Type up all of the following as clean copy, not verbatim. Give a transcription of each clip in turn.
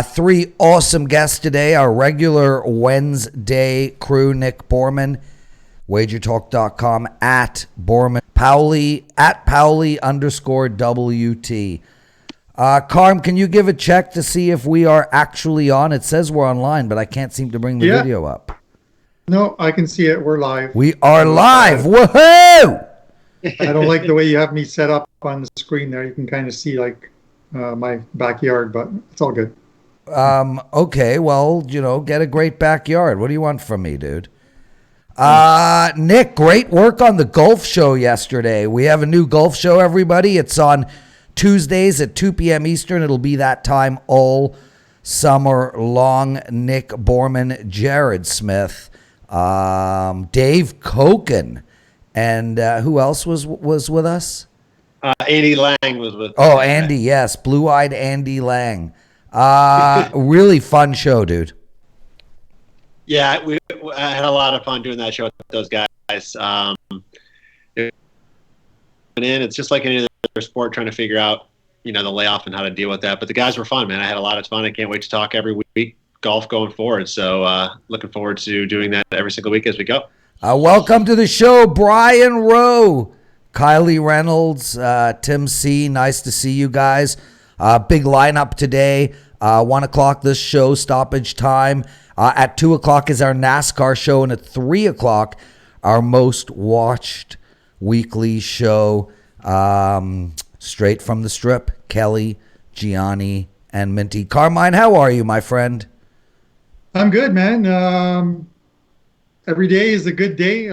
Three awesome guests today. Our regular Wednesday crew, Nick Borrman, WagerTalk.com, at Borrman, Powley, at Powley_WT. Carm, can you give a check to see if we are actually on? It says we're online, but I can't seem to bring the video up. No, I can see it. We're live. We are live. Woohoo! I don't like the way you have me set up on the screen there. You can kind of see like my backyard, but it's all good. Okay, well, get a great backyard. What do you want from me, dude? Nick, great work on the golf show yesterday. We have a new golf show, everybody. It's on Tuesdays at 2 p.m. Eastern. It'll be that time all summer long. Nick Borrman, Jared Smith, Dave Koken, and who else was with us? Andy Lang was with us. Oh, Andy, yes. Blue-eyed Andy Lang. Really fun show, dude. Yeah, I had a lot of fun doing that show with those guys. It's just like any other sport, trying to figure out, the layoff and how to deal with that. But the guys were fun, man. I had a lot of fun. I can't wait to talk every week golf going forward. So looking forward to doing that every single week as we go. Welcome to the show, Brian Rowe, Kylie Reynolds, Tim C. Nice to see you guys. Big lineup today. 1 o'clock, this show, Stoppage Time. At 2 o'clock is our NASCAR show. And at 3 o'clock, our most watched weekly show, straight from the strip. Kelly, Gianni, and Minty. Carmine, how are you, my friend? I'm good, man. Every day is a good day.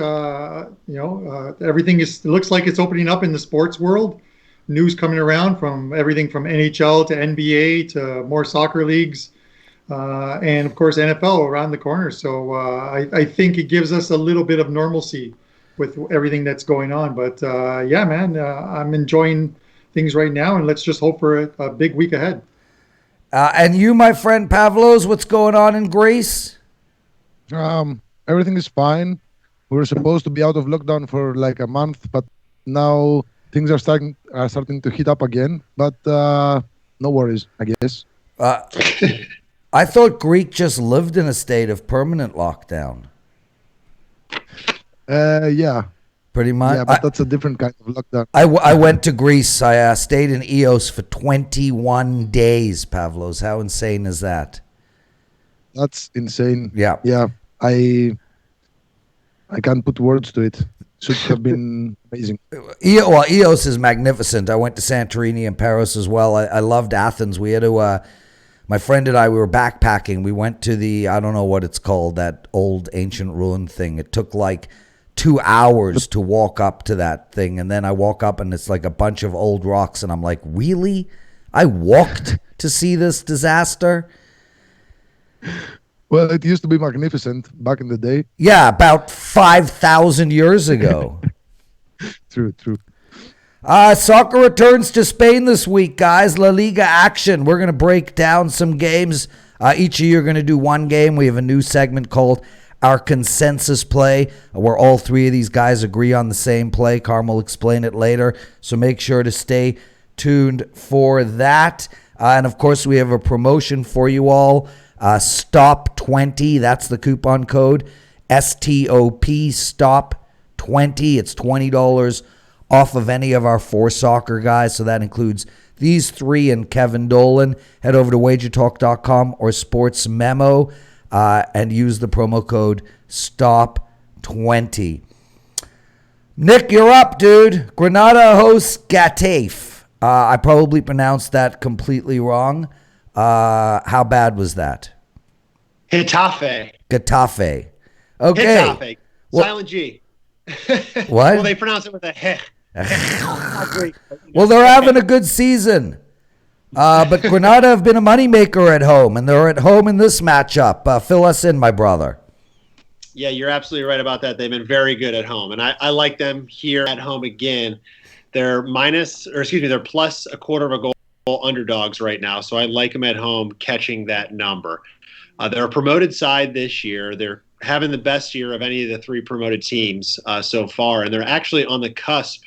Everything looks like it's opening up in the sports world. News coming around from everything from NHL to NBA to more soccer leagues, and of course NFL around the corner. So I think it gives us a little bit of normalcy with everything that's going on. But yeah, man, I'm enjoying things right now, and let's just hope for a big week ahead. And you, my friend Pavlos, what's going on in Greece? Everything is fine. We were supposed to be out of lockdown for like a month, but now things are starting to heat up again. But no worries, I guess. I thought Greek just lived in a state of permanent lockdown. Yeah. Pretty much. Yeah, but that's a different kind of lockdown. I went to Greece. I stayed in Eos for 21 days, Pavlos. How insane is that? That's insane. Yeah. Yeah. I can't put words to it. Should have been amazing. Eos is magnificent. I went to Santorini and Paris as well. I loved Athens. We had to, my friend and I, we were backpacking. We went to I don't know what it's called, that old ancient ruin thing. It took like 2 hours to walk up to that thing. And then I walk up and it's like a bunch of old rocks. And I'm like, really? I walked to see this disaster? Well, it used to be magnificent back in the day. Yeah, about 5,000 years ago. True. Soccer returns to Spain this week, guys. La Liga action. We're going to break down some games. Each of you are going to do one game. We have a new segment called Our Consensus Play, where all three of these guys agree on the same play. Carm will explain it later, so make sure to stay tuned for that. And, of course, we have a promotion for you all. Stop 20, that's the coupon code. STOP, Stop 20. It's $20 off of any of our four soccer guys. So that includes these three and Kevin Dolan. Head over to WagerTalk.com or Sports Memo and use the promo code Stop 20. Nick, you're up, dude. Granada hosts Getafe. I probably pronounced that completely wrong. How bad was that? Getafe. Okay. Getafe. Silent G. What? Well, they pronounce it with a heh. Well, they're having a good season. But Granada have been a moneymaker at home, and they're at home in this matchup. Fill us in, my brother. Yeah, you're absolutely right about that. They've been very good at home, and I like them here at home again. They're they're plus a quarter of a goal underdogs right now, so I like them at home catching that number. They're a promoted side this year. They're having the best year of any of the three promoted teams so far, and they're actually on the cusp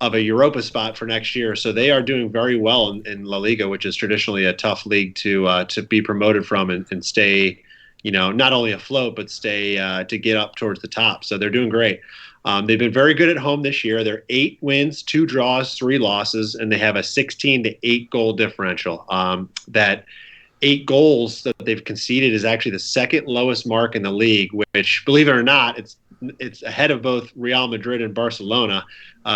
of a Europa spot for next year. So they are doing very well in La Liga, which is traditionally a tough league to be promoted from and stay, not only afloat, but stay to get up towards the top. So they're doing great. They've been very good at home this year. They're 8 wins, 2 draws, 3 losses, and they have a 16-8 goal differential. That 8 goals that they've conceded is actually the second lowest mark in the league, which, believe it or not, it's ahead of both Real Madrid and Barcelona.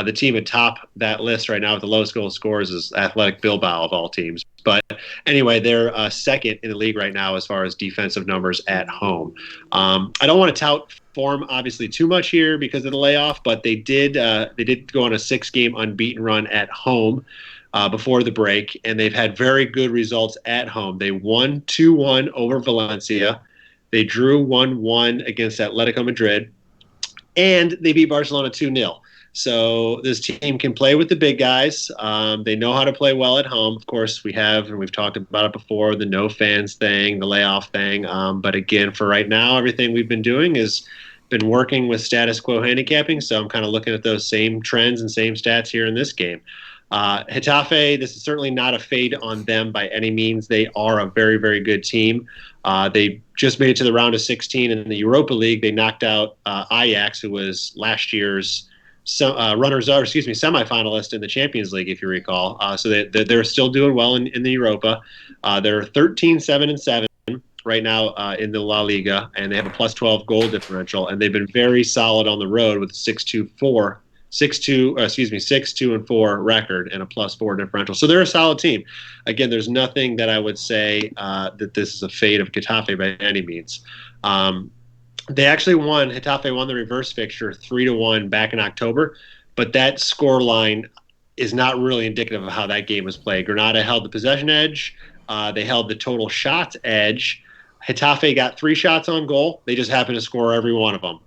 The team atop that list right now with the lowest goal scorers is Athletic Bilbao of all teams. But anyway, they're second in the league right now as far as defensive numbers at home. I don't want to tout form obviously too much here because of the layoff, but they did go on a 6-game unbeaten run at home before the break, and they've had very good results at home. They won 2-1 over Valencia. They drew 1-1 against Atletico Madrid, and they beat Barcelona 2-0. So this team can play with the big guys. They know how to play well at home. Of course, we've talked about it before, the no fans thing, the layoff thing. But again, for right now, everything we've been doing is been working with status quo handicapping. So I'm kind of looking at those same trends and same stats here in this game. Getafe, this is certainly not a fade on them by any means. They are a very, very good team. They just made it to the round of 16 in the Europa League. They knocked out Ajax, who was last year's semifinalist in the Champions League, if you recall. So they're still doing well in the Europa. They're 13-7-7 right now in the La Liga, and they have a plus 12 goal differential, and they've been very solid on the road with 6-2-4 6-2-4 record and a plus 4 differential. So they're a solid team. Again, there's nothing that I would say that this is a fate of Getafe by any means. Getafe won the reverse fixture 3-1 back in October, but that score line is not really indicative of how that game was played. Granada held the possession edge. They held the total shots edge. Getafe got 3 shots on goal. They just happened to score every one of them.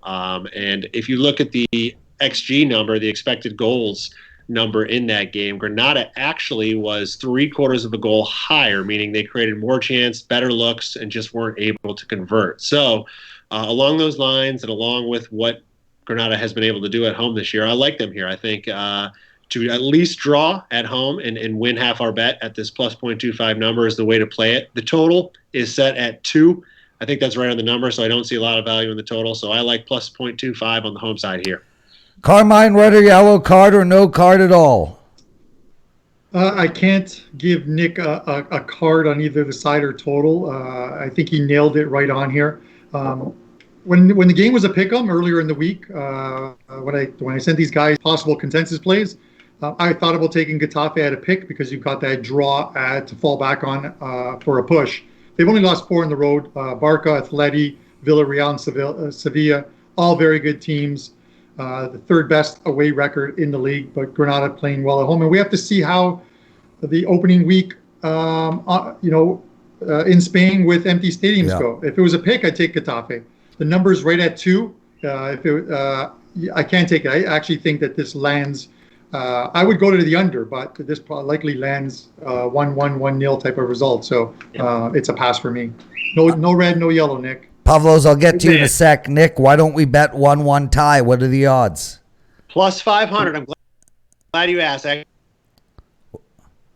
And if you look at the XG number, the expected goals number in that game, Granada actually was 3/4 of a goal higher, meaning they created more chance, better looks, and just weren't able to convert. So along those lines and along with what Granada has been able to do at home this year, I like them here. I think to at least draw at home and win half our bet at this plus 0.25 number is the way to play it. The total is set at 2. I think that's right on the number, so I don't see a lot of value in the total. So I like plus 0.25 on the home side here. Carmine, red or yellow card or no card at all? I can't give Nick a card on either the side or total. I think he nailed it right on here. When the game was a pick'em earlier in the week, when I sent these guys possible consensus plays, I thought about taking Getafe at a pick because you've got that draw to fall back on for a push. They've only lost 4 in the road. Barca, Atleti, Villarreal, and Sevilla, all very good teams. The 3rd best away record in the league, but Granada playing well at home. And we have to see how the opening week, in Spain with empty stadiums go. If it was a pick, I'd take Getafe. The number's right at 2. I can't take it. I actually think that this lands. I would go to the under, but this likely lands 1-1, 1-0 type of result. So it's a pass for me. No red, no yellow, Nick. Pavlos, I'll get to you in a sec. Nick, why don't we bet 1-1 tie? What are the odds? Plus 500. I'm glad you asked.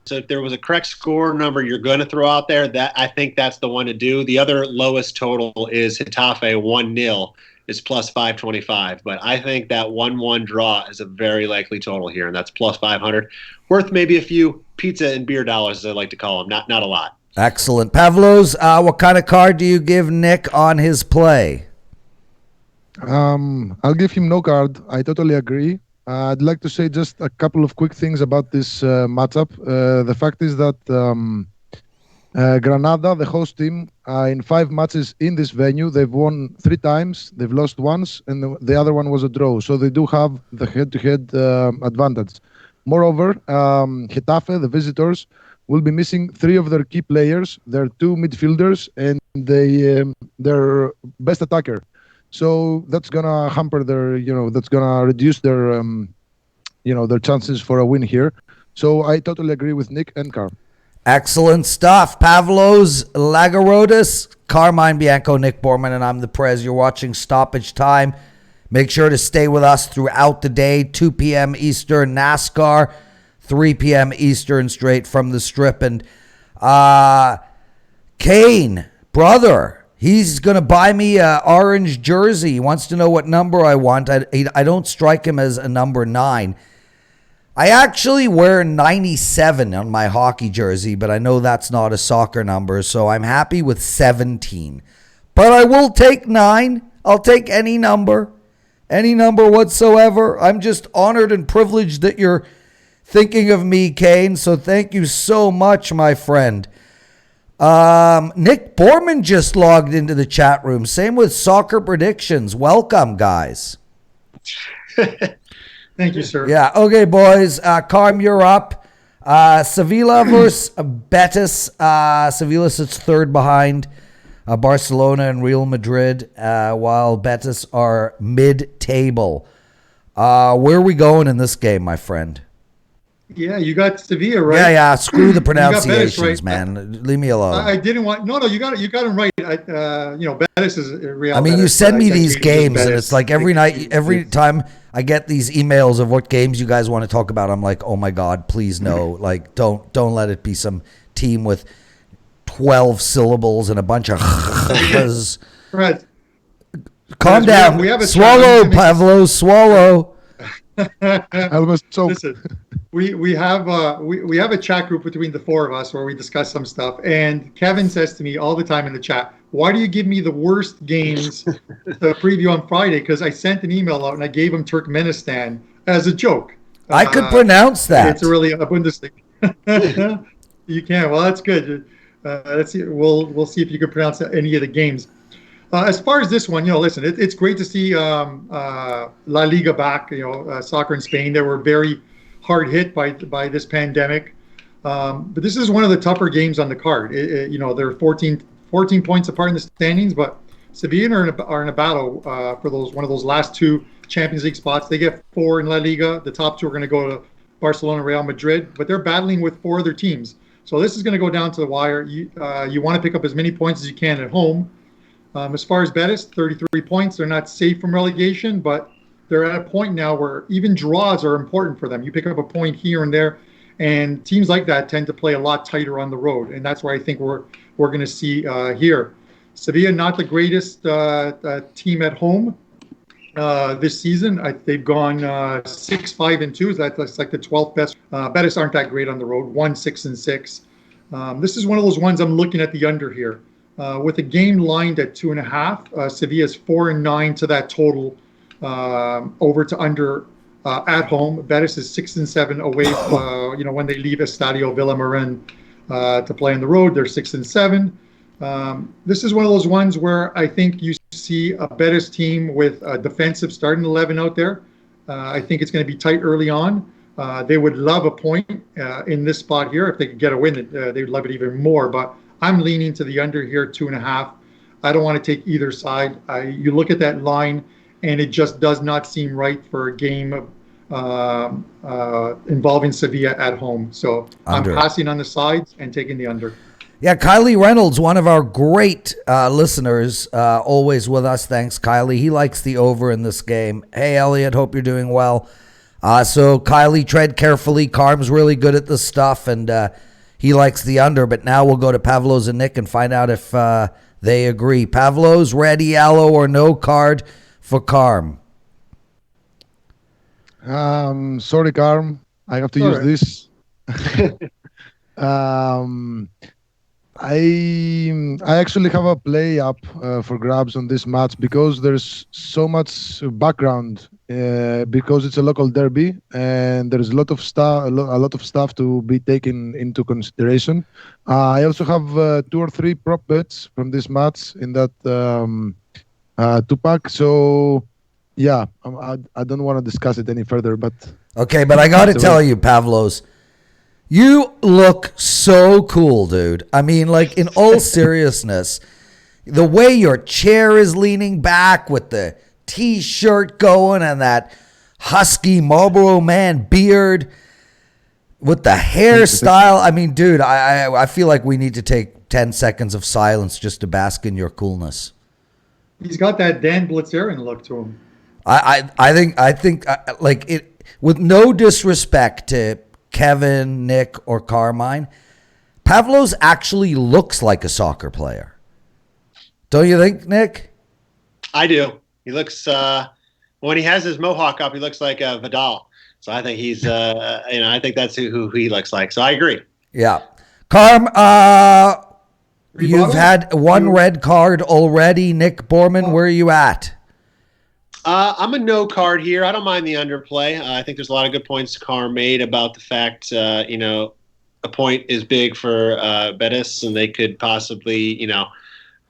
So if there was a correct score number you're going to throw out there, I think that's the one to do. The other lowest total is Getafe 1-0. It's plus 525. But I think that 1-1 draw is a very likely total here, and that's plus 500. Worth maybe a few pizza and beer dollars, as I like to call them. Not a lot. Excellent. Pavlos, what kind of card do you give Nick on his play? I'll give him no card. I totally agree. I'd like to say just a couple of quick things about this matchup. The fact is that Granada, the host team, in 5 matches in this venue, they've won 3 times, they've lost once, and the other one was a draw. So they do have the head-to-head advantage. Moreover, Getafe, the visitors, will be missing 3 of their key players, their 2 midfielders, and their best attacker. So that's gonna hamper that's gonna reduce their chances for a win here. So I totally agree with Nick and Carl. Excellent stuff. Pavlos Laguretos, Carmine Bianco, Nick Borrman, and I'm the Prez. You're watching Stoppage Time. Make sure to stay with us throughout the day. 2 p.m. Eastern NASCAR, 3 p.m. Eastern straight from the strip. And Kane, brother, he's going to buy me an orange jersey. He wants to know what number I want. I don't strike him as a number 9. I actually wear 97 on my hockey jersey, but I know that's not a soccer number, so I'm happy with 17. But I will take 9. I'll take any number whatsoever. I'm just honored and privileged that you're thinking of me, Kane, so thank you so much, my friend. Nick Borrman just logged into the chat room. Same with soccer predictions. Welcome, guys. Thank you, sir. Yeah, okay, boys. Carm, you're up. Sevilla versus Betis. Sevilla sits third behind Barcelona and Real Madrid, while Betis are mid-table. Where are we going in this game, my friend? Yeah, you got Sevilla right. Yeah. Screw the pronunciations, Betis, right? Man. Leave me alone. I didn't want. No, you got him right. Betis is Real. I mean, Betis, you send me these tweeted games, Betis. and it's like every time I get these emails of what games you guys want to talk about, I'm like, oh my god, please no! Like, don't let it be some team with 12 syllables and a bunch of Right. Calm down. We have a swallow, Pavlos, swallow. I almost choked. Listen, we have a chat group between the four of us where we discuss some stuff, and Kevin says to me all the time in the chat, "Why do you give me the worst games to preview on Friday?" Because I sent an email out and I gave him Turkmenistan as a joke. I could pronounce that. It's really a Bundesliga. You can. Well, that's good. Let's see. We'll see if you can pronounce any of the games. As far as this one, listen, it's great to see La Liga back. Soccer in Spain. They were very hard hit by this pandemic, but this is one of the tougher games on the card. They're 14 points apart in the standings, but Sevilla are in a battle for one of those last 2 Champions League spots. They get 4 in La Liga. The top 2 are going to go to Barcelona, Real Madrid, but they're battling with 4 other teams. So this is going to go down to the wire. You want to pick up as many points as you can at home. As far as Betis, 33 points. They're not safe from relegation, but they're at a point now where even draws are important for them. You pick up a point here and there, and teams like that tend to play a lot tighter on the road, and that's where I think we're going to see here. Sevilla, not the greatest team at home this season. They've gone 6-5-2. That's like the 12th best. Betis aren't that great on the road. 1-6-6. This is one of those ones I'm looking at the under here. With a game lined at 2.5, Sevilla's 4-9 to that total, over to under at home. Betis is 6-7 away. When they leave Estadio Villamarin to play on the road, they're 6-7. This is one of those ones where I think you see a Betis team with a defensive starting 11 out there. I think it's going to be tight early on. They would love a point in this spot here. If they could get a win, they would love it even more. But I'm leaning to the under here, 2.5. I don't want to take either side. You look at that line, and it just does not seem right for a game involving Sevilla at home. So under. I'm passing on the sides and taking the under. Yeah, Kylie Reynolds, one of our great listeners, always with us. Thanks, Kylie. He likes the over in this game. Hey, Elliot, hope you're doing well. So, Kylie, tread carefully. Carm's really good at this stuff, and he likes the under. But now we'll go to Pavlos and Nick and find out if they agree. Pavlos, red, yellow, or no card for Carm? Sorry, Carm. I have to use this. I actually have a play up for grabs on this match because there's so much background because it's a local derby and there's a lot of stuff to be taken into consideration. I also have 2 or 3 prop bets from this match in that 2-pack. So yeah, I don't want to discuss it any further. But okay, but I got to tell you, Pavlos. You look so cool, dude. I mean, like, in all seriousness, the way your chair is leaning back with the T-shirt going and that husky Marlboro Man beard with the hairstyle. I mean, dude, I feel like we need to take 10 seconds of silence just to bask in your coolness. He's got that Dan Blitzerian look to him. I think like it, with no disrespect to Kevin, Nick, or Carmine, Pavlos actually looks like a soccer player. Don't you think, Nick? I do. He looks when he has his mohawk up, he looks like Vidal. So I think he's I think that's who he looks like. So I agree. Yeah. Carm, you've had one red card already. Nick Borrman, where are you at? I'm a no card here. I don't mind the underplay. I think there's a lot of good points Carm made about the fact, a point is big for Betis, and they could possibly,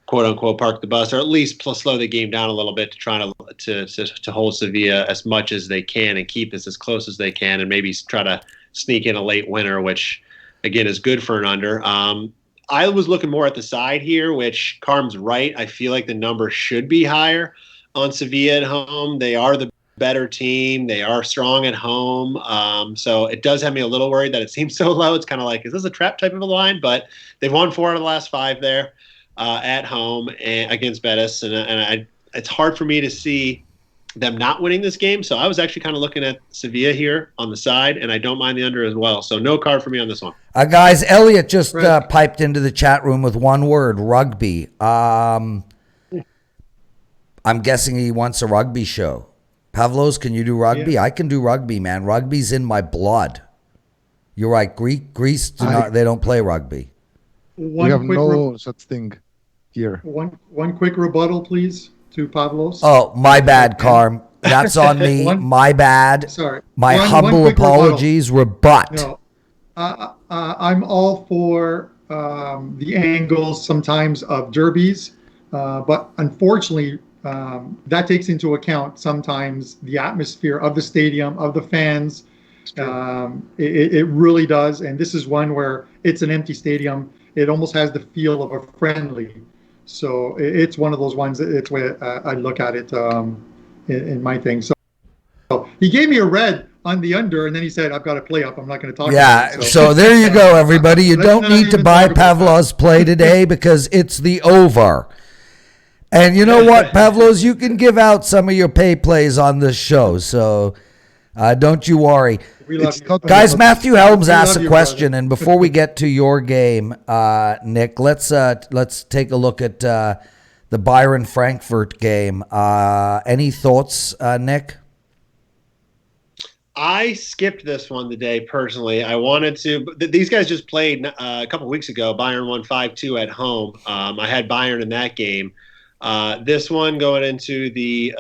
quote unquote, park the bus, or at least slow the game down a little bit to try to hold Sevilla as much as they can and keep this as close as they can, and maybe try to sneak in a late winner, which again is good for an under. I was looking more at the side here, which Carm's right. I feel like the number should be higher on Sevilla at home. They are the better team. They are strong at home. So it does have me a little worried that it seems so low. It's kind of like, is this a trap type of a line? But they've won 4 out of the last 5 there at home and against Betis. And it's hard for me to see them not winning this game. So I was actually kind of looking at Sevilla here on the side, and I don't mind the under as well. So no card for me on this one. Guys, Elliot just piped into the chat room with one word, rugby. I'm guessing he wants a rugby show. Pavlos, can you do rugby? Yeah. I can do rugby, man. Rugby's in my blood. You're right. Greece, they don't play rugby. We have no such thing here. One quick rebuttal, please, to Pavlos. Oh, my bad, Carm. That's on me. My bad. Sorry. My humble apologies. Rebut. No, I'm all for the angles sometimes of derbies, but unfortunately, that takes into account sometimes the atmosphere of the stadium, of the fans. It really does. And this is one where it's an empty stadium. It almost has the feel of a friendly. So it's one of those ones. It's where I look at it in my thing. So he gave me a red on the under, and then he said, I've got to play up. I'm not going to talk about it. So there you go, everybody. You don't need to buy Pavlos' play today because it's the over. And you know what, Pavlos, you can give out some of your pay plays on this show, so don't you worry. Guys, Matthew Helms asked a question, and before we get to your game, Nick, let's take a look at the Bayern-Frankfurt game. Any thoughts, Nick? I skipped this one today, personally. I wanted to. But these guys just played a couple weeks ago. Bayern won 5-2 at home. I had Bayern in that game. This one going into the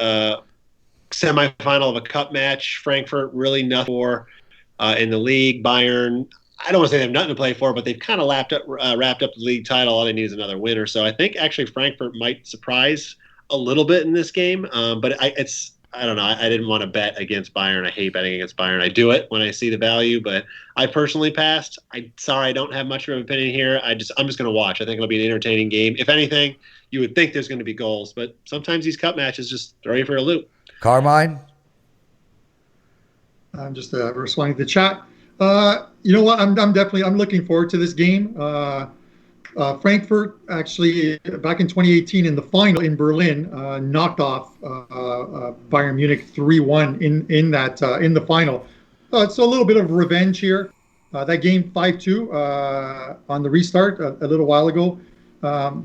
semifinal of a cup match. Frankfurt really nothing for in the league. Bayern, I don't want to say they have nothing to play for, but they've kind of wrapped up the league title. All they need is another winner. So I think actually Frankfurt might surprise a little bit in this game. But I don't know. I didn't want to bet against Bayern. I hate betting against Bayern. I do it when I see the value, but I personally passed. I don't have much of an opinion here. I'm just going to watch. I think it'll be an entertaining game. If anything, you would think there's going to be goals, but sometimes these cup matches just throw you for a loop. Carmine? I'm just responding to the chat. You know what? I'm looking forward to this game. Frankfurt actually back in 2018 in the final in Berlin knocked off Bayern Munich 3-1 in the final. So a little bit of revenge here. That game 5-2 on the restart a little while ago.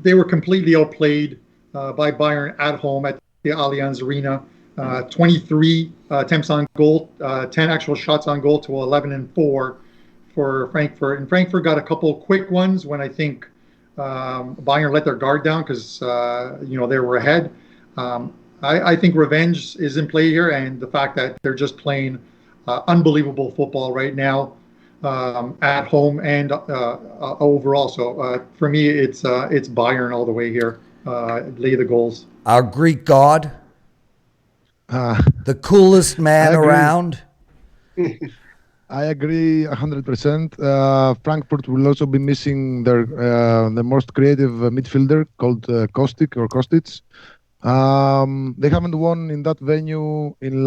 They were completely outplayed by Bayern at home at the Allianz Arena. 23 attempts on goal, 10 actual shots on goal to 11-4 for Frankfurt. And Frankfurt got a couple quick ones when I think Bayern let their guard down because they were ahead. I think revenge is in play here, and the fact that they're just playing unbelievable football right now at home and overall. So for me, it's Bayern all the way here. Lay the goals. Our Greek god, the coolest man around. I agree 100%. Frankfurt will also be missing their the most creative midfielder called Kostic. They haven't won in that venue in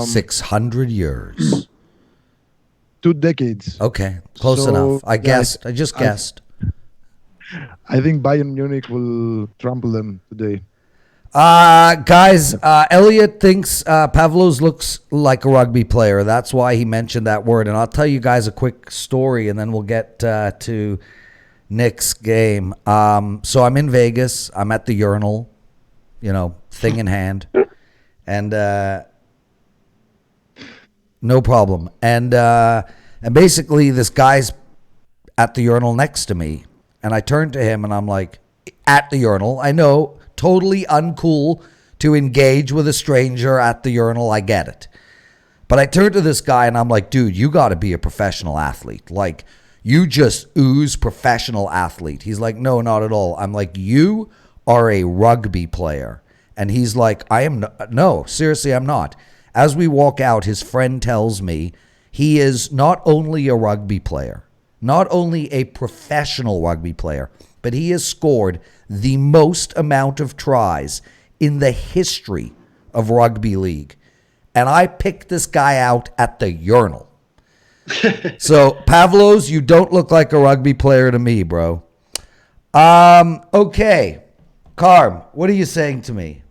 600 years. 2 decades. Okay, close enough. I guessed. I just guessed. I think Bayern Munich will trample them today. Guys, Elliot thinks Pavlos looks like a rugby player. That's why he mentioned that word. And I'll tell you guys a quick story, and then we'll get to Nick's game. So I'm in Vegas. I'm at the urinal, thing in hand. And no problem. And basically this guy's at the urinal next to me. And I turn to him and I'm like, at the urinal. I know, totally uncool to engage with a stranger at the urinal. I get it. But I turn to this guy and I'm like, dude, you got to be a professional athlete. Like, you just ooze professional athlete. He's like, no, not at all. I'm like, you are a rugby player. And he's like, no, seriously, I'm not. As we walk out, his friend tells me he is not only a rugby player, not only a professional rugby player, but he has scored the most amount of tries in the history of rugby league. And I picked this guy out at the urinal. So, Pavlos, you don't look like a rugby player to me, bro. Okay. Carm, what are you saying to me?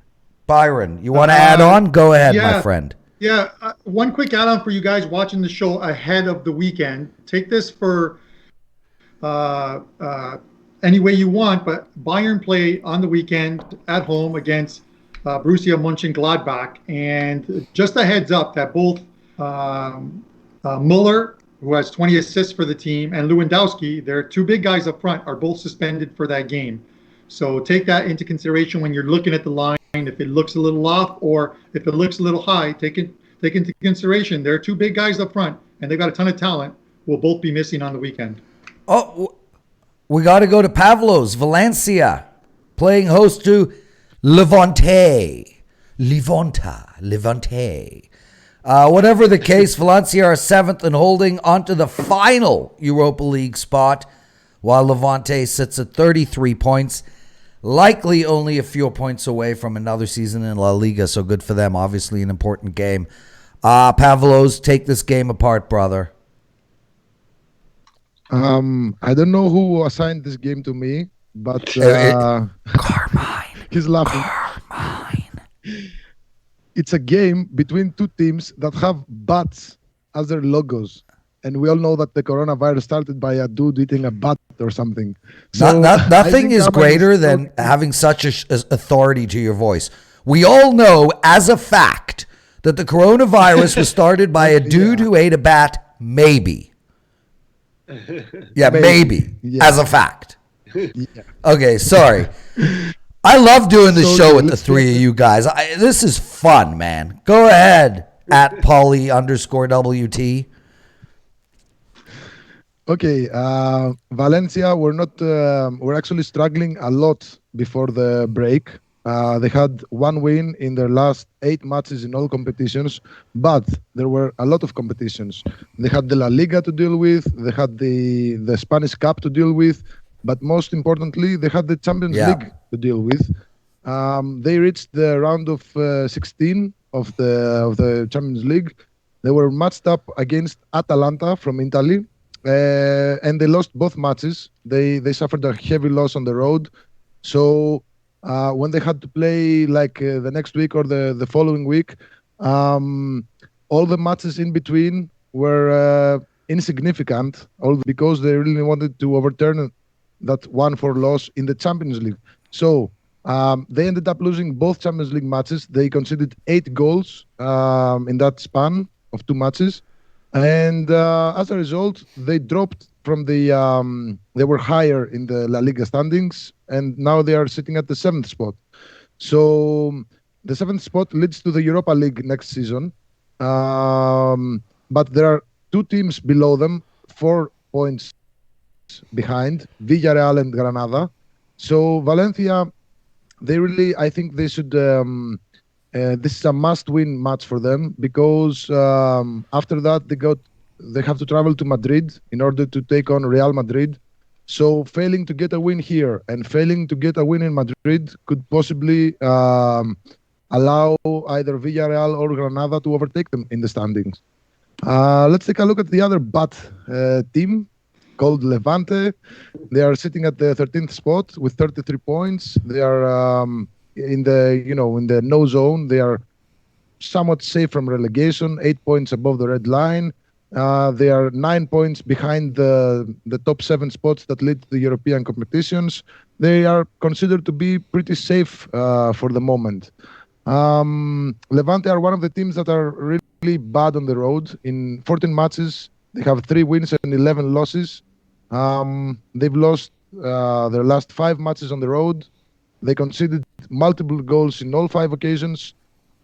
Byron, you want to add on? Go ahead, my friend. Yeah, one quick add-on for you guys watching the show ahead of the weekend. Take this for any way you want, but Bayern play on the weekend at home against Borussia Mönchengladbach. And just a heads up that both Muller, who has 20 assists for the team, and Lewandowski, their two big guys up front, are both suspended for that game. So take that into consideration when you're looking at the line. If it looks a little off or if it looks a little high, take into consideration there are two big guys up front, and they've got a ton of talent. Will both be missing on the weekend. Oh, we got to go to Pavlos, Valencia, playing host to Levante. Whatever the case, Valencia are 7th and holding onto the final Europa League spot, while Levante sits at 33 points, likely only a few points away from another season in La Liga, so good for them. Obviously an important game. Pavlos, take this game apart, brother. I don't know who assigned this game to me, but Carmine. He's laughing. Carmine. It's a game between two teams that have bats as their logos. And we all know that the coronavirus started by a dude eating a bat or something. So nothing is greater than having such authority to your voice. We all know as a fact that the coronavirus was started by a dude who ate a bat, maybe. Yeah, maybe. Yeah. As a fact. Yeah. Okay, sorry. I love doing the show with the three of you guys. This is fun, man. Go ahead, at Pauly_WT. Okay, Valencia were actually struggling a lot before the break. They had one win in their last 8 matches in all competitions, but there were a lot of competitions. They had the La Liga to deal with, they had the Spanish Cup to deal with, but most importantly, they had the Champions League to deal with. They reached the round of 16 of the Champions League. They were matched up against Atalanta from Italy. And they lost both matches. They suffered a heavy loss on the road. So when they had to play the next week or the following week, all the matches in between were insignificant, all because they really wanted to overturn that 1-4 loss in the Champions League. So they ended up losing both Champions League matches. They conceded 8 goals in that span of 2 matches. And as a result, they dropped from they were higher in the La Liga standings, and now they are sitting at the 7th spot. So the 7th spot leads to the Europa League next season. But there are 2 teams below them, 4 points behind, Villarreal and Granada. So Valencia, I think they should... this is a must-win match for them because after that they have to travel to Madrid in order to take on Real Madrid. So failing to get a win here and failing to get a win in Madrid could possibly allow either Villarreal or Granada to overtake them in the standings. Let's take a look at the other bat team called Levante. They are sitting at the 13th spot with 33 points. They are in the no zone. They are somewhat safe from relegation, 8 points above the red line. They are 9 points behind the top 7 spots that lead to the European competitions. They are considered to be pretty safe for the moment. Levante are one of the teams that are really bad on the road. In 14 matches, they have 3 wins and 11 losses. They've lost their last 5 matches on the road. They conceded multiple goals in all 5 occasions.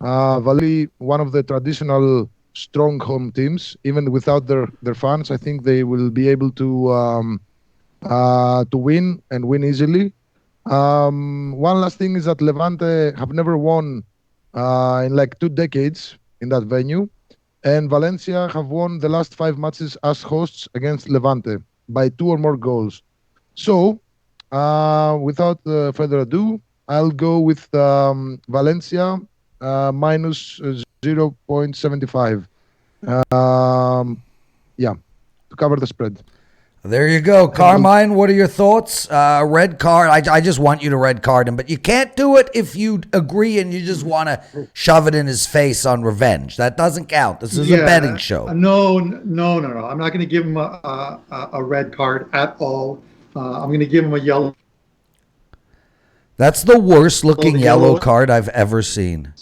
Valencia, one of the traditional strong home teams, even without their fans, I think they will be able to win and win easily. One last thing is that Levante have never won in like 2 decades in that venue, and Valencia have won the last 5 matches as hosts against Levante by 2 or more goals. So, without further ado, I'll go with Valencia minus 0.75. Yeah, to cover the spread. There you go. Carmine, what are your thoughts? Red card. I just want you to red card him, but you can't do it if you agree and you just want to shove it in his face on revenge. That doesn't count. This is a betting show. No. I'm not going to give him a red card at all. I'm going to give him a yellow. That's the worst looking yellow card I've ever seen.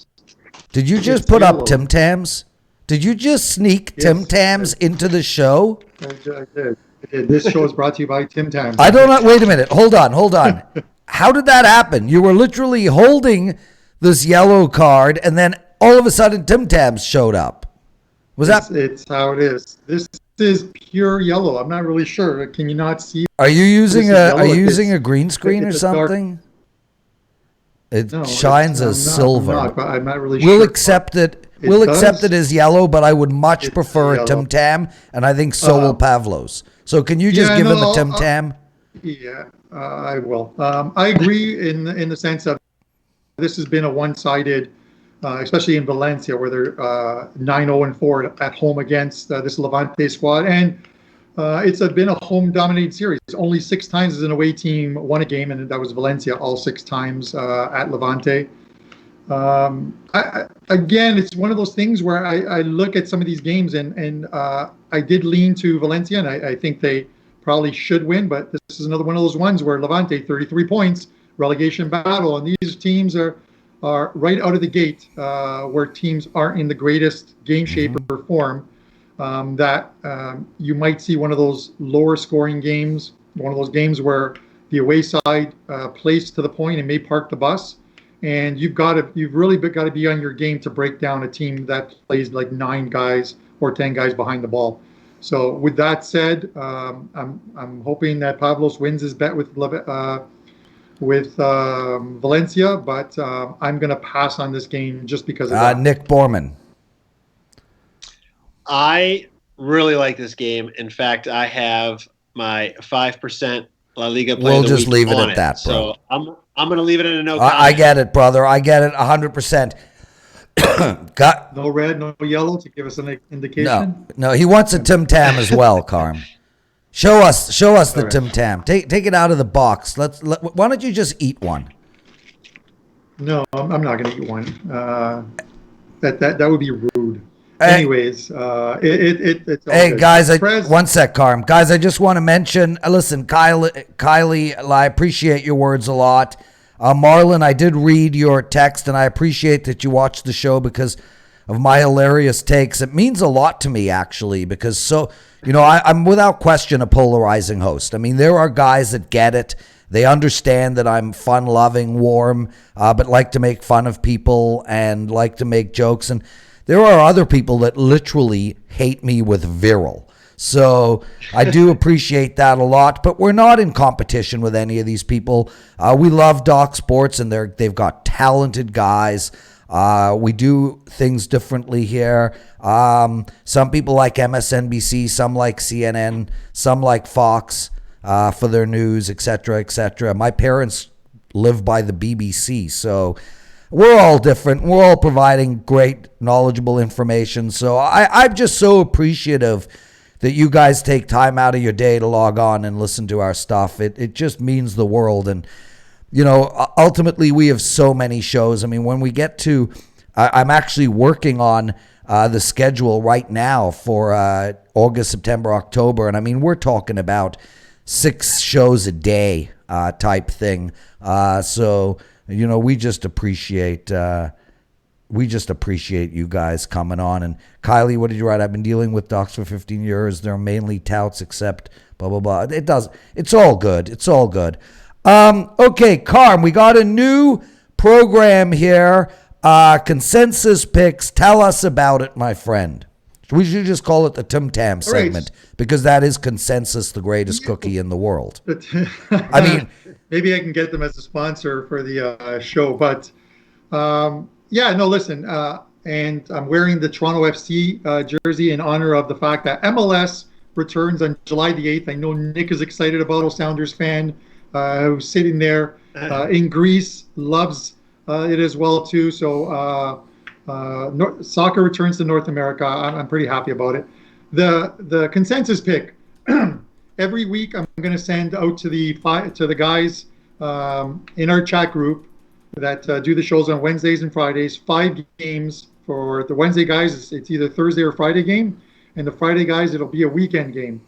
Did you just put up Tim Tams? Did you just sneak Tim Tams into the show? I did. This show is brought to you by Tim Tams. I don't know. Wait a minute. Hold on. How did that happen? You were literally holding this yellow card, and then all of a sudden Tim Tams showed up. It's how it is. This is pure yellow. I'm not really sure. Can you not see? Are you using a green screen or something? It shines as silver. I'm not really We'll sure. accept it. We'll accept it as yellow, but I would much prefer a Tim Tam, and I think so will Pavlos. So can you just give him a Tim Tam? Yeah, I will. I agree in the sense of this has been a one-sided, especially in Valencia, where they're 9-0-4 at home against this Levante squad, and it's been a home-dominated series. Only 6 times as an away team won a game, and that was Valencia all 6 times at Levante. Again, it's one of those things where I look at some of these games and I did lean to Valencia, and I think they probably should win, but this is another one of those ones where Levante, 33 points, relegation battle, and these teams are right out of the gate where teams aren't in the greatest game shape or form, that you might see one of those lower scoring games, one of those games where the away side plays to the point and may park the bus. And you've really got to be on your game to break down a team that plays like 9 guys or 10 guys behind the ball. So with that said, I'm hoping that Pavlos wins his bet with Valencia, but I'm going to pass on this game just because of that. Nick Borrman. I really like this game. In fact, I have my 5% La Liga play. We'll of the just week leave it on at that, bro. So I'm going to leave it in a no. I get it, brother. I get it 100%. No red, no yellow to give us an indication. No, he wants a Tim Tam as well, Carm. Show us the Tim Tam. Take it out of the box. Why don't you just eat one? No, I'm not going to eat one. That would be rude. Anyways, it's hey good. guys, one sec, Carm. Guys, I just want to mention. Listen, Kylie, I appreciate your words a lot. Marlon, I did read your text, and I appreciate that you watched the show because of my hilarious takes. It means a lot to me, actually, because I'm without question a polarizing host. I mean, there are guys that get it. They understand that I'm fun-loving, warm, but like to make fun of people and like to make jokes. And there are other people that literally hate me with virile. So I do appreciate that a lot, but we're not in competition with any of these people. We love Doc Sports, and they've got talented guys. We do things differently here. Some people like MSNBC, some like CNN, some like Fox for their news, etc., etc. My parents live by the BBC, so we're all different. We're all providing great, knowledgeable information. So I'm just so appreciative that you guys take time out of your day to log on and listen to our stuff. It just means the world. And ultimately we have so many shows. I mean, when we get to, I'm actually working on the schedule right now for August, September, October. And I mean, we're talking about 6 shows a day type thing. So, we just appreciate you guys coming on. And Kylie, what did you write? I've been dealing with docs for 15 years. They're mainly touts except blah, blah, blah. It's all good. It's all good. Okay, Carm, we got a new program here. Consensus picks. Tell us about it, my friend. We should just call it the Tum Tam segment because that is consensus, the greatest cookie in the world. I mean, maybe I can get them as a sponsor for the show, but listen. And I'm wearing the Toronto FC jersey in honor of the fact that MLS returns on July the 8th. I know Nick is excited about it. Sounders fan who's sitting there in Greece, loves it as well too. So soccer returns to North America. I'm pretty happy about it. The consensus pick every week I'm going to send out to the guys in our chat group that do the shows on Wednesdays and Fridays. 5 games for the Wednesday guys. It's either Thursday or Friday game, and the Friday guys it'll be a weekend game.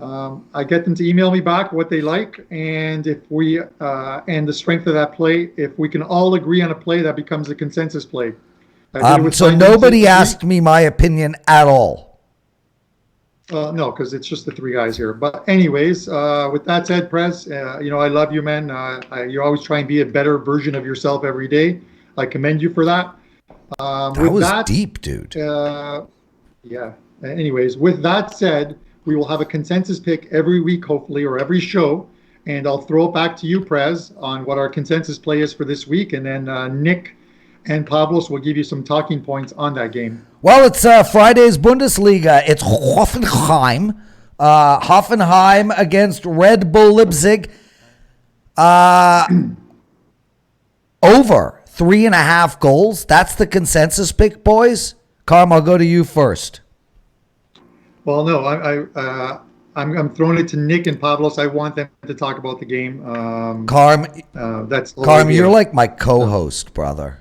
I get them to email me back what they like, and if we and the strength of that play. If we can all agree on a play, that becomes a consensus play. So nobody asked me my opinion at all. No, because it's just the 3 guys here. But anyways, with that said, Prez, I love you, man. You always try and be a better version of yourself every day. I commend you for that. That was deep, dude. Yeah. Anyways, with that said, we will have a consensus pick every week, hopefully, or every show. And I'll throw it back to you, Prez, on what our consensus play is for this week. And then Nick and Pavlos will give you some talking points on that game. Well, it's Friday's Bundesliga. It's Hoffenheim. Hoffenheim against Red Bull Leipzig. Over 3.5 goals. That's the consensus pick, boys. Carm, I'll go to you first. Well, no, I'm throwing it to Nick and Pavlos. I want them to talk about the game. Carm, you're idea. like my co-host, brother.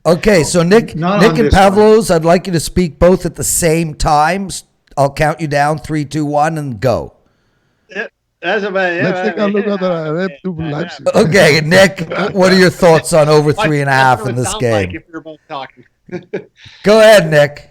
Okay, so Nick and Pavlos, I'd like you to speak both at the same time. I'll count you down, 3, 2, 1, and go. Let's take a look at the Red Bull Leipzig. Okay, Nick, what are your thoughts on over 3.5 in this game? Like if you're both talking. Go ahead, Nick.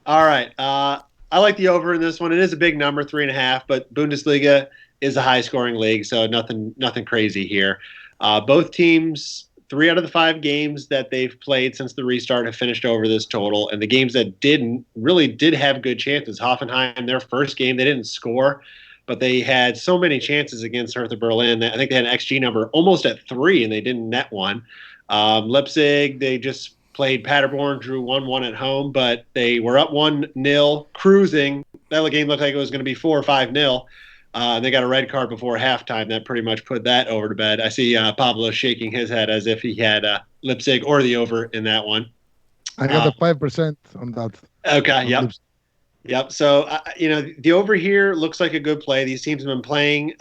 All right. I like the over in this one. It is a big number, 3.5, but Bundesliga is a high-scoring league, so nothing crazy here. Both teams, 3 out of the 5 games that they've played since the restart have finished over this total, and the games that didn't really did have good chances. Hoffenheim, their first game, they didn't score, but they had so many chances against Hertha Berlin. I think they had an XG number almost at 3, and they didn't net one. Leipzig, they just played Paderborn, drew 1-1 at home, but they were up 1-0, cruising. That game looked like it was going to be 4 or 5-0. They got a red card before halftime. That pretty much put that over to bed. I see Pablo shaking his head as if he had Leipzig or the over in that one. I got a 5% on that. Okay, yep. So, the over here looks like a good play. These teams have been playing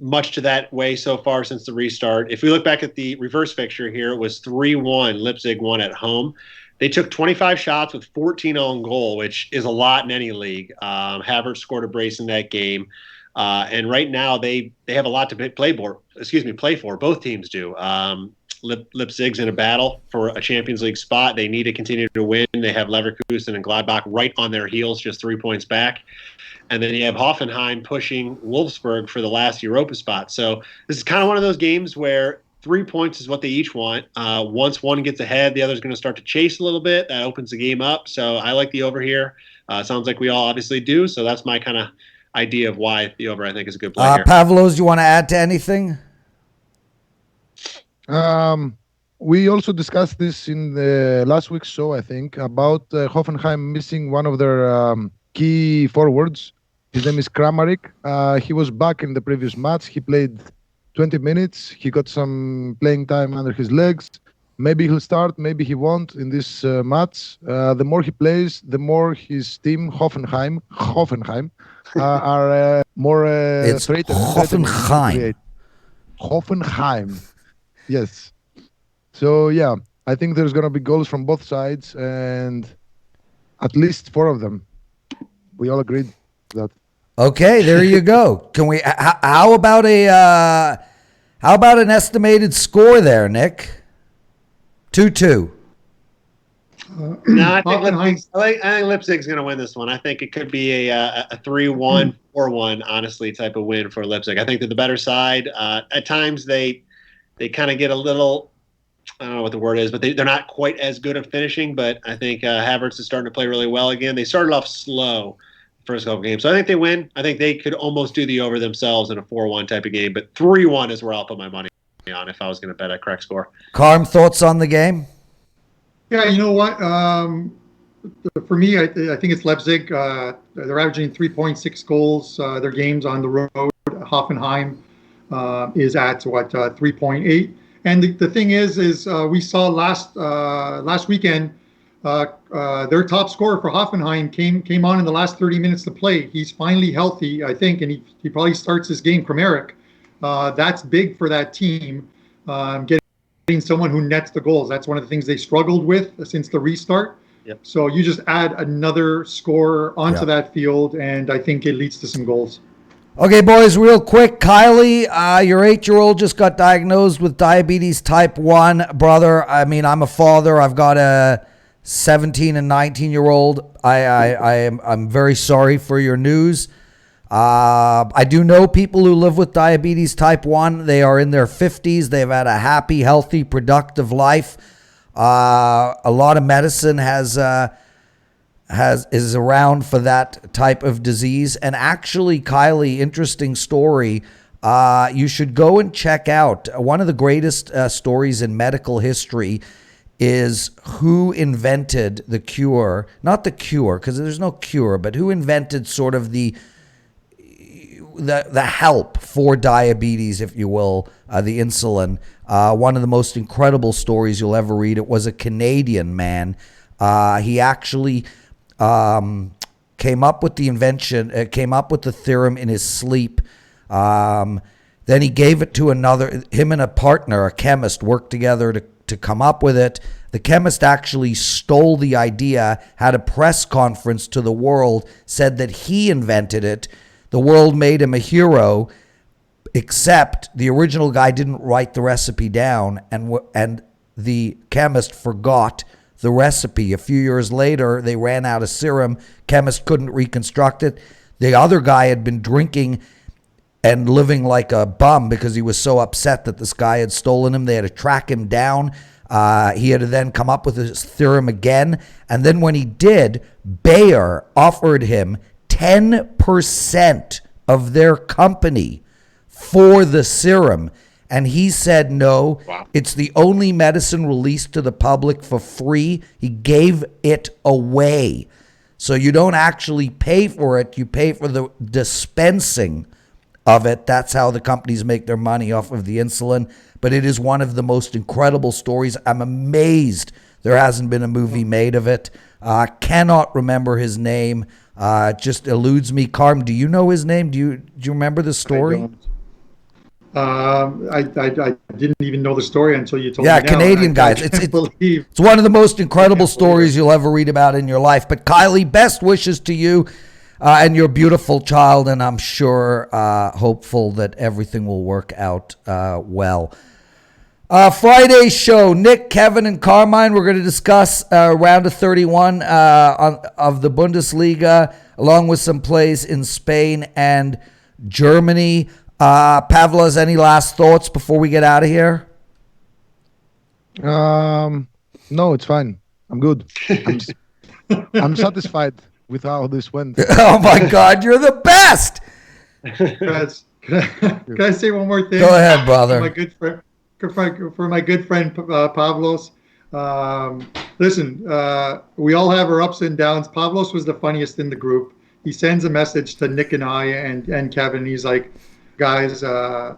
much to that way so far since the restart. If we look back at the reverse fixture here, it was 3-1. Leipzig won at home. They took 25 shots with 14 on goal, which is a lot in any league. Havertz scored a brace in that game. And right now they have a lot to play for. Both teams do. Leipzig's in a battle for a Champions League spot. They need to continue to win. They have Leverkusen and Gladbach right on their heels, just 3 points back. And then you have Hoffenheim pushing Wolfsburg for the last Europa spot. So this is kind of one of those games where 3 points is what they each want. Once one gets ahead, the other's going to start to chase a little bit. That opens the game up. So I like the over here. Sounds like we all obviously do. So that's my kind of idea of why the over, I think, is a good play here. Pavlos, you want to add to anything? We also discussed this in the last week's show, I think, about Hoffenheim missing one of their key forwards. His name is Kramaric. He was back in the previous match. He played 20 minutes. He got some playing time under his legs. Maybe he'll start, maybe he won't in this match. The more he plays, the more his team, Hoffenheim, are more it's threatened. Hoffenheim. Hoffenheim. Yes. So yeah, I think there's gonna be goals from both sides, and at least 4 of them. We all agreed that. Okay, there you go. Can we? How about an estimated score there, Nick? 2-2. No, I think Hoffenheim. Leipzig's going to win this one. I think it could be a 3-1, 4-1, honestly, type of win for Leipzig. I think they're the better side. At times, they kind of get a little, I don't know what the word is, but they're not quite as good at finishing. But I think Havertz is starting to play really well again. They started off slow the first couple games. So I think they win. I think they could almost do the over themselves in a 4-1 type of game. But 3-1 is where I'll put my money on if I was going to bet a correct score. Carm, thoughts on the game? Yeah, you know what? For me, I think it's Leipzig. They're averaging 3.6 goals. Their games on the road. Hoffenheim is at 3.8. And the thing is we saw last weekend their top scorer for Hoffenheim came on in the last 30 minutes to play. He's finally healthy, I think, and he probably starts this game. Kramaric. That's big for that team. Getting someone who nets the goals. That's one of the things they struggled with since the restart. Yep. So you just add another scorer onto that field, and I think it leads to some goals. Okay, boys, real quick. Kylie, your 8-year-old just got diagnosed with diabetes type 1. Brother, I mean, I'm a father. I've got a 17 and 19-year-old. I'm very sorry for your news. I do know people who live with diabetes type 1. They are in their 50s. They've had a happy, healthy, productive life. A lot of medicine is around for that type of disease. And actually, Kylie, interesting story. You should go and check out one of the greatest stories in medical history is who invented the cure, not the cure, because there's no cure, but who invented sort of the help for diabetes, if you will, the insulin. One of the most incredible stories you'll ever read. It was a Canadian man. He actually came up with the invention, came up with the theorem in his sleep. Then he gave it to him and a partner, a chemist, worked together to come up with it. The chemist actually stole the idea, had a press conference to the world, said that he invented it. The world made him a hero, except the original guy didn't write the recipe down, and the chemist forgot the recipe. A few years later, they ran out of serum. Chemist couldn't reconstruct it. The other guy had been drinking and living like a bum because he was so upset that this guy had stolen him. They had to track him down. He had to then come up with his theorem again. And then when he did, Bayer offered him 10% of their company for the serum. And he said no. Wow. It's the only medicine released to the public for free. He gave it away. So you don't actually pay for it. You pay for the dispensing of it. That's how the companies make their money off of the insulin. But it is one of the most incredible stories. I'm amazed there hasn't been a movie made of it. Cannot remember his name. Just eludes me. Carm, do you know his name? Do you remember the story? I didn't even know the story until you told me. Yeah, Canadian guys. It's one of the most incredible stories you'll ever read about in your life. But Kylie, best wishes to you and your beautiful child, and I'm sure hopeful that everything will work out well. Friday's show, Nick, Kevin, and Carmine. We're going to discuss round of 31 of the Bundesliga, along with some plays in Spain and Germany. Pavlos, any last thoughts before we get out of here? No, it's fine. I'm good. I'm satisfied with how this went. Oh my God, you're the best! Can I say one more thing? Go ahead, brother. For my good friend Pavlos. Listen, we all have our ups and downs. Pavlos was the funniest in the group. He sends a message to Nick and I and Kevin. He's like, guys, I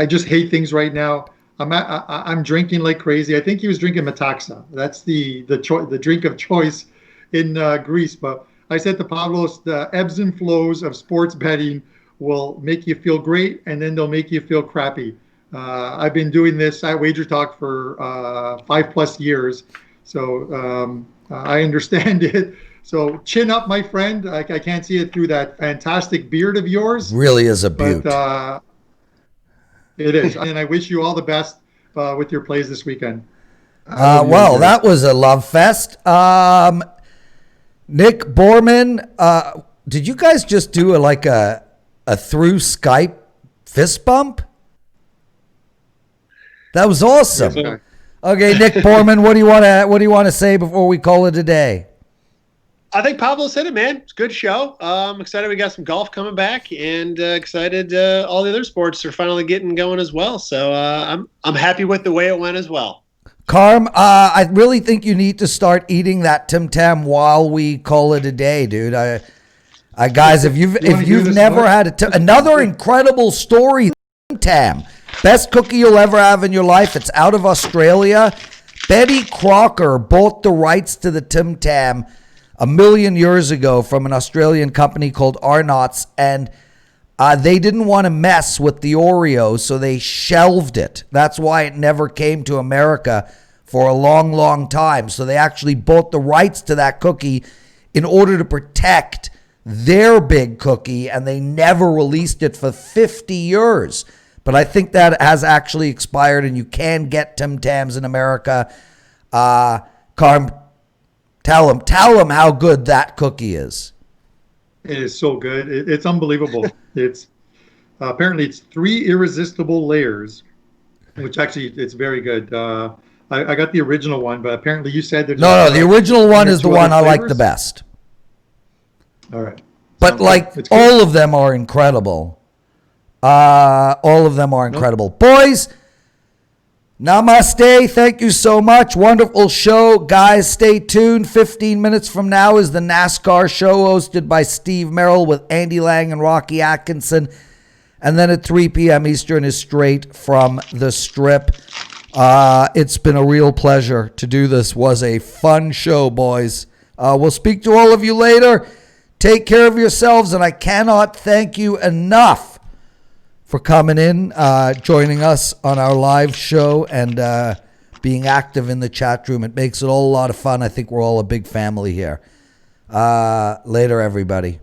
just hate things right now. I'm drinking like crazy. I think he was drinking Metaxa. That's the drink of choice in Greece. But I said to Pavlos, the ebbs and flows of sports betting will make you feel great, and then they'll make you feel crappy. I've been doing this at WagerTalk for 5+ years, so I understand it. So chin up, my friend. I can't see it through that fantastic beard of yours. Really is a beaut. But it is. And I wish you all the best with your plays this weekend. Well, that was a love fest. Nick Borrman, did you guys just do a through Skype fist bump? That was awesome. Okay, Nick Borrman, what do you want to say before we call it a day? I think Pavlos hit it, man. It's a good show. I'm excited we got some golf coming back, and excited all the other sports are finally getting going as well. So I'm happy with the way it went as well. Carm, I really think you need to start eating that Tim Tam while we call it a day, dude. Guys, if you've never had another incredible story, Tim Tam, best cookie you'll ever have in your life. It's out of Australia. Betty Crocker bought the rights to the Tim Tam 1 million years ago from an Australian company called Arnott's, and they didn't want to mess with the Oreo, so they shelved it. That's why it never came to America for a long, long time. So they actually bought the rights to that cookie in order to protect their big cookie, and they never released it for 50 years. But I think that has actually expired, and you can get Tim Tams in America. Carm, tell them how good that cookie is. It is so good. It's unbelievable. It's apparently it's 3 irresistible layers, which actually it's very good. I got the original one, but apparently you said there's no. The original one is the one I like the best. All right, but all of them are incredible. All of them are incredible, boys. Namaste. Thank you so much. Wonderful show. Guys, stay tuned. 15 minutes from now is the NASCAR show hosted by Steve Merrill with Andy Lang and Rocky Atkinson. And then at 3 p.m. Eastern is Straight from the Strip. It's been a real pleasure to do this. Was a fun show, boys. We'll speak to all of you later. Take care of yourselves, and I cannot thank you enough for coming in, joining us on our live show, and being active in the chat room. It makes it all a lot of fun. I think we're all a big family here. Later, everybody.